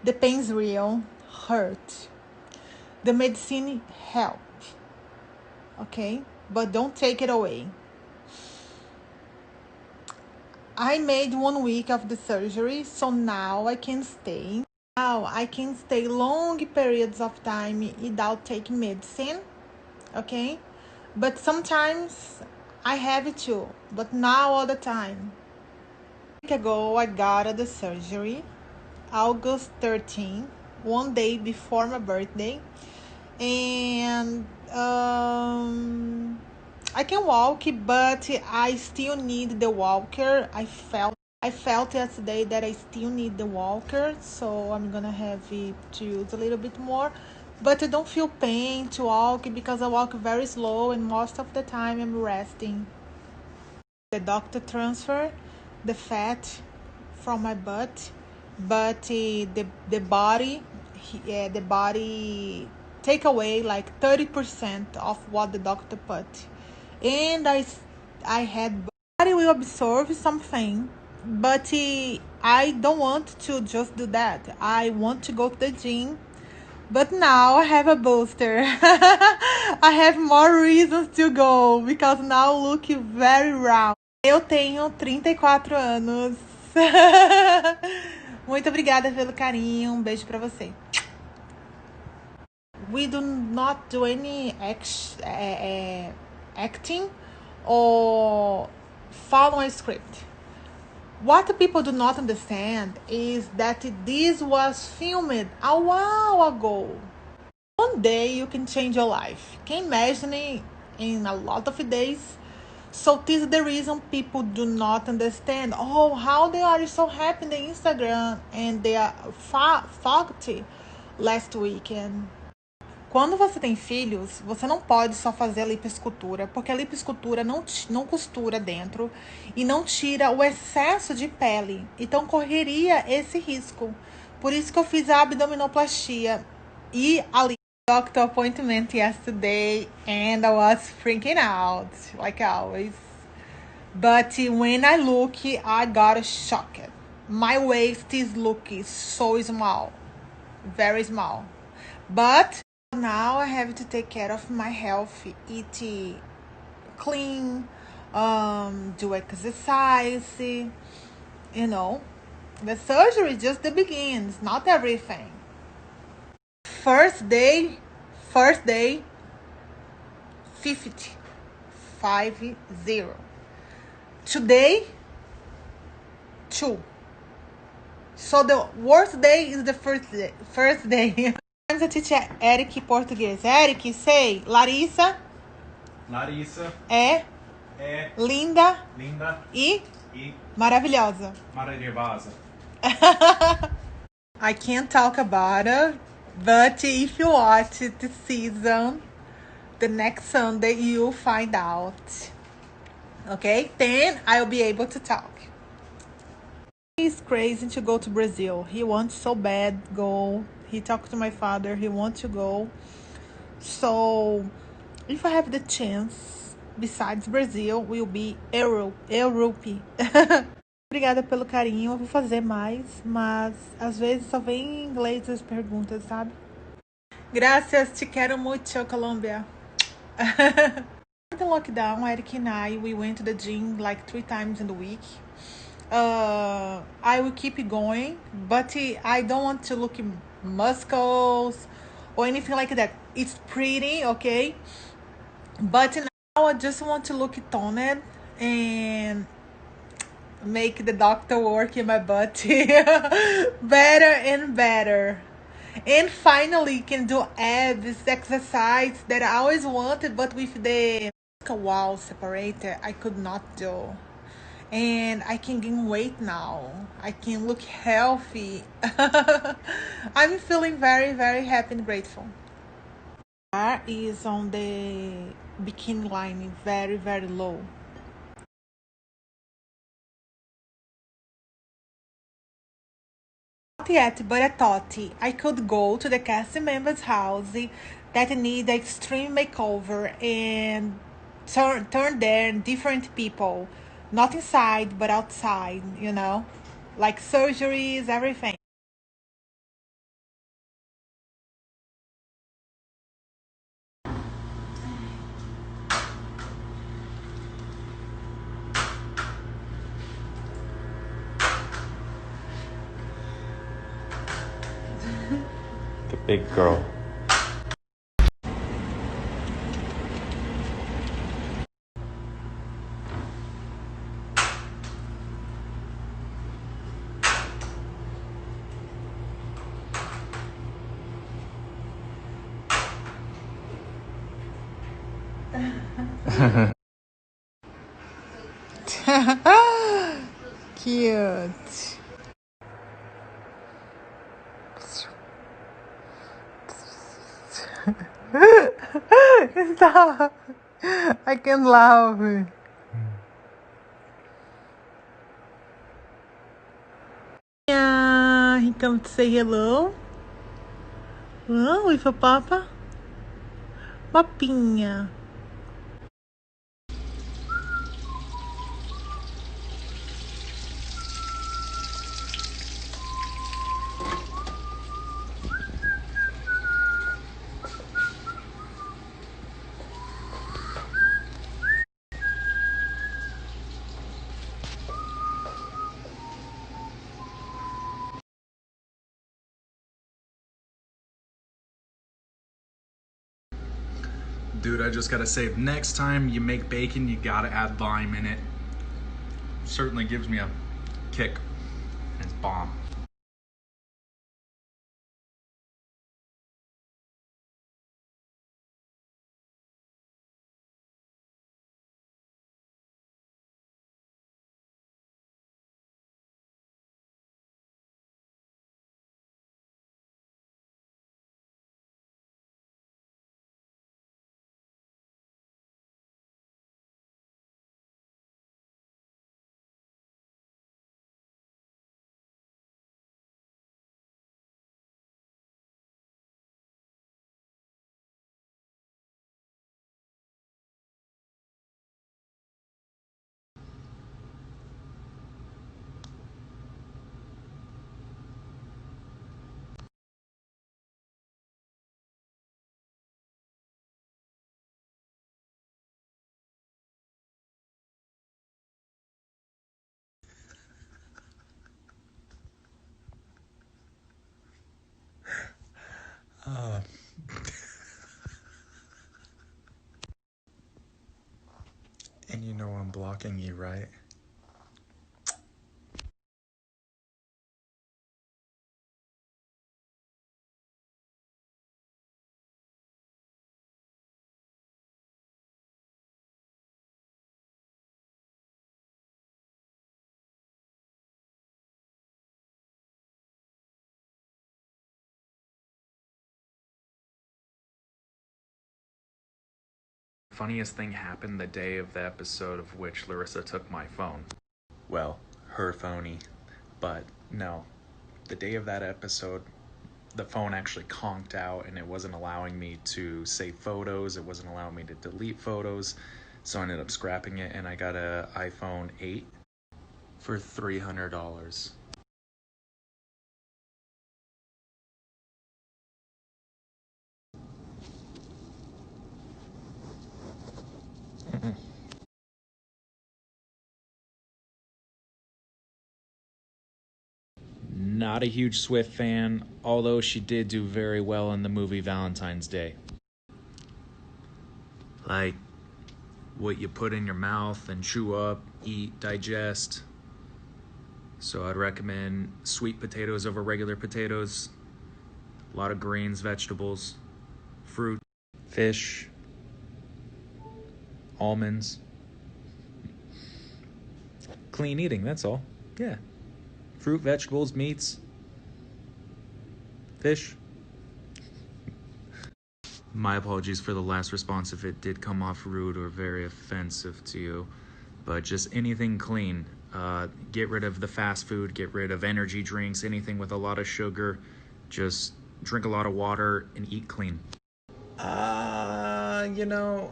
The pain's real, hurt. The medicine help, okay? But don't take it away. I made 1 week of the surgery, so now I can stay. Now I can stay long periods of time without taking medicine, okay? But sometimes I have it too, but not all the time. A week ago, I got the surgery, August 13th, 1 day before my birthday. And I can walk, but I still need the walker. I felt yesterday that I still need the walker, so I'm gonna have it to use a little bit more. But I don't feel pain to walk because I walk very slow, and most of the time I'm resting. The doctor transferred the fat from my butt, but the body take away like 30% of what the doctor put, and I had body will absorb something, but I don't want to just do that. I want to go to the gym, but now I have a booster. I have more reasons to go because now look very round. Eu tenho 34 anos. Muito obrigada pelo carinho. Um beijo pra você. We do not do any acting or follow a script. What people do not understand is that this was filmed a while ago. One day you can change your life. Can you imagine in a lot of days? So this is the reason people do not understand. Oh, how they are so happy in the Instagram and they are fucked last weekend. Quando você tem filhos, você não pode só fazer a lipoescultura, porque a lipoescultura não costura dentro e não tira o excesso de pele. Então correria esse risco. Por isso que eu fiz a abdominoplastia e a doctor appointment yesterday, and I was freaking out, like always. But when I look, I got shocked. My waist is looking so small, very small. But now I have to take care of my health, eat clean, do exercise, you know. The surgery is just the beginning, not everything. First day, 50, 50. Today, 2. So the worst day is the first day. Sometimes I teach Eric português. Eric, say, Larissa. Larissa É linda linda e e maravilhosa. maravilhosa. I can't talk about it, but if you watch the season, the next Sunday you'll find out. Okay? Then I'll be able to talk. He's crazy to go to Brazil. He wants so bad go. He talked to my father. He wants to go. So if I have the chance, besides Brazil, will be Europe. Obrigada pelo carinho. Eu vou fazer mais, mas às vezes só vem em inglês as perguntas, sabe? Gracias, te quero muito, Colômbia. The lockdown, Eric and I, we went to the gym like 3 times in the week. I will keep going, but I don't want to look muscles or anything like that. It's pretty, okay? But now I just want to look toned and make the doctor work in my butt better and better. And finally can do abs exercise that I always wanted, but with the wall separator, I could not do. And I can gain weight now. I can look healthy. I'm feeling very, very happy and grateful. Bar is on the bikini line, very, very low. Not yet, but I thought I could go to the cast member's house that need an extreme makeover and turn there different people. Not inside, but outside, you know, like surgeries, everything. Big girl. Cute. Stop. I can't laugh. Yeah, he come to say hello. Oh, with a papa. Papinha. Dude, I just gotta say, next time you make bacon, you gotta add lime in it. Certainly gives me a kick. It's bomb. And you know I'm blocking you, right? Funniest thing happened the day of the episode of which Larissa took my phone. Well, her phony. But no, the day of that episode, the phone actually conked out and it wasn't allowing me to save photos. It wasn't allowing me to delete photos. So I ended up scrapping it and I got an iPhone 8 for $300. Not a huge Swift fan, although she did do very well in the movie Valentine's Day. Like what you put in your mouth and chew up, eat, digest. So I'd recommend sweet potatoes over regular potatoes. A lot of greens, vegetables, fruit, fish, almonds. Clean eating, that's all. Yeah. Fruit, vegetables, meats, fish. My apologies for the last response if it did come off rude or very offensive to you. But just anything clean. Get rid of the fast food, get rid of energy drinks, anything with a lot of sugar. Just drink a lot of water and eat clean. You know,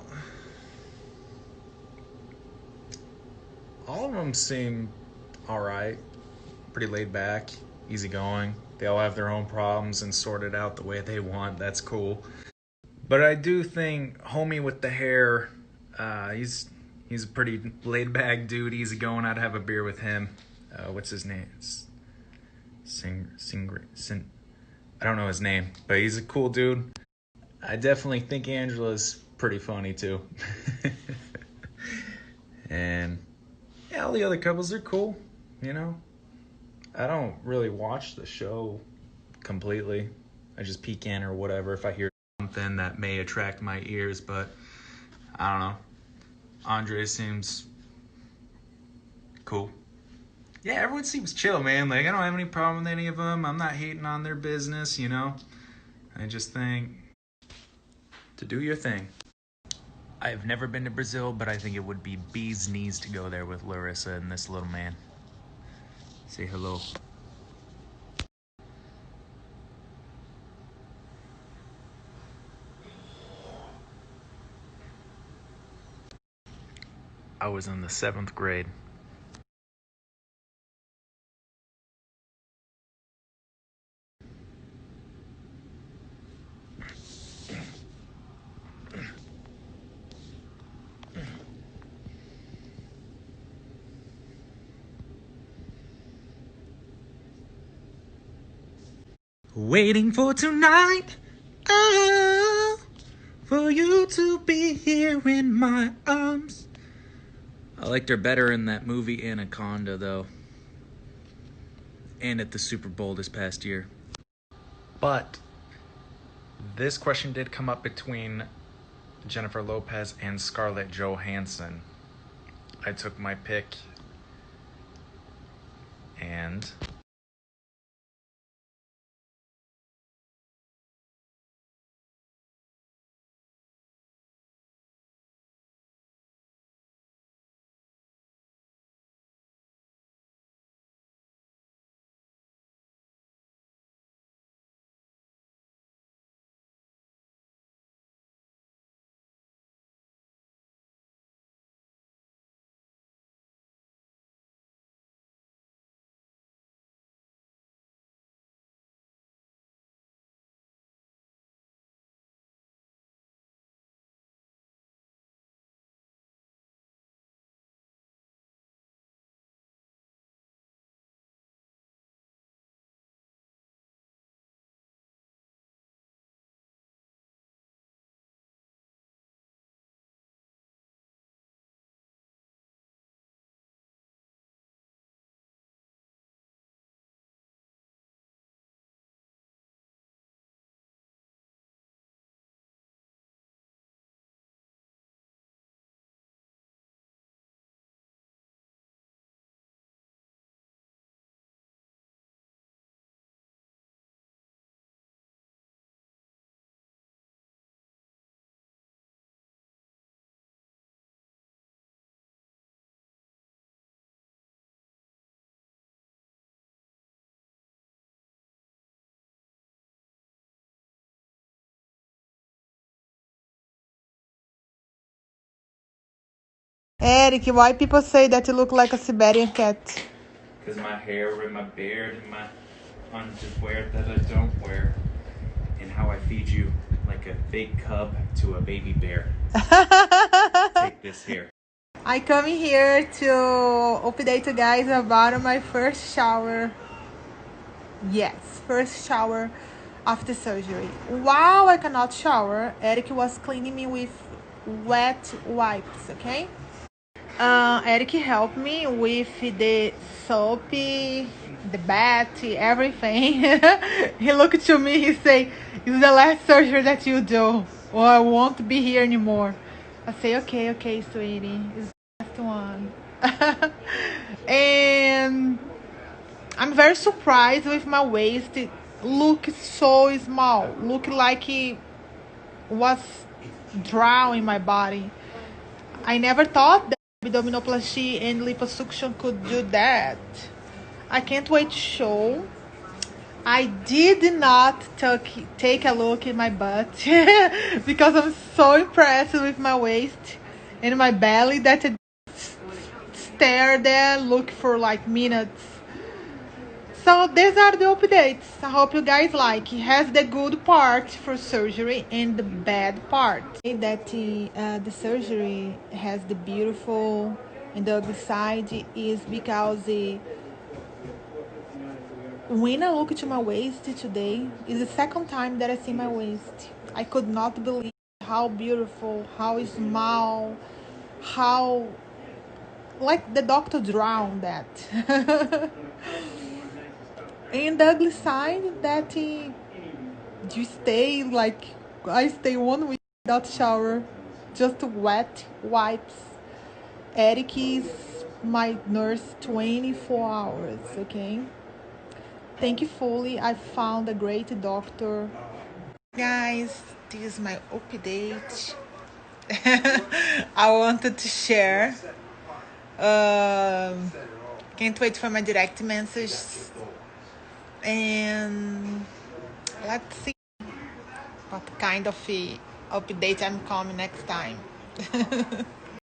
all of them seem all right. Pretty laid back, easygoing. They all have their own problems and sort it out the way they want. That's cool. But I do think homie with the hair, he's a pretty laid back dude, easygoing. I'd have a beer with him. What's his name? I don't know his name, but he's a cool dude. I definitely think Angela's pretty funny too. And yeah, all the other couples are cool, you know. I don't really watch the show completely. I just peek in or whatever if I hear something that may attract my ears, but I don't know. Andre seems cool. Yeah, everyone seems chill, man. Like, I don't have any problem with any of them. I'm not hating on their business, you know. I just think to do your thing. I've never been to Brazil, but I think it would be bee's knees to go there with Larissa and this little man. Say hello. I was in the 7th grade. Waiting for tonight, oh, for you to be here in my arms. I liked her better in that movie Anaconda, though, and at the Super Bowl this past year. But this question did come up between Jennifer Lopez and Scarlett Johansson. I took my pick, and Eric, why people say that you look like a Siberian cat? because my hair and my beard and my underwear that I don't wear, and how I feed you like a big cub to a baby bear. Take this here. I come here to update you guys about my first shower. Yes, first shower after surgery. While I cannot shower, Eric was cleaning me with wet wipes, okay? Eric helped me with the soap, the bath, everything. He looked to me, he said, it's the last surgery that you do, or I won't be here anymore. I say, okay, sweetie, it's the last one. And I'm very surprised with my waist. It look so small, look like it was drawing my body. I never thought that abdominoplasty and liposuction could do that. I can't wait to show. I did not take a look at my butt because I'm so impressed with my waist and my belly that I stare there, look for like minutes. So these are the updates. I hope you guys like. It has the good part for surgery and the bad part. That the surgery has the beautiful and the ugly side is because When I look to my waist today, it's the second time that I see my waist. I could not believe how beautiful, how small, how like the doctor drowned that. And the ugly side that you stay like I stay 1 week without shower, just wet wipes. Eric is my nurse 24 hours, okay? Thankfully, I found a great doctor. Guys, this is my update. I wanted to share. Um, can't wait for my direct message. And let's see what kind of update I'm coming next time.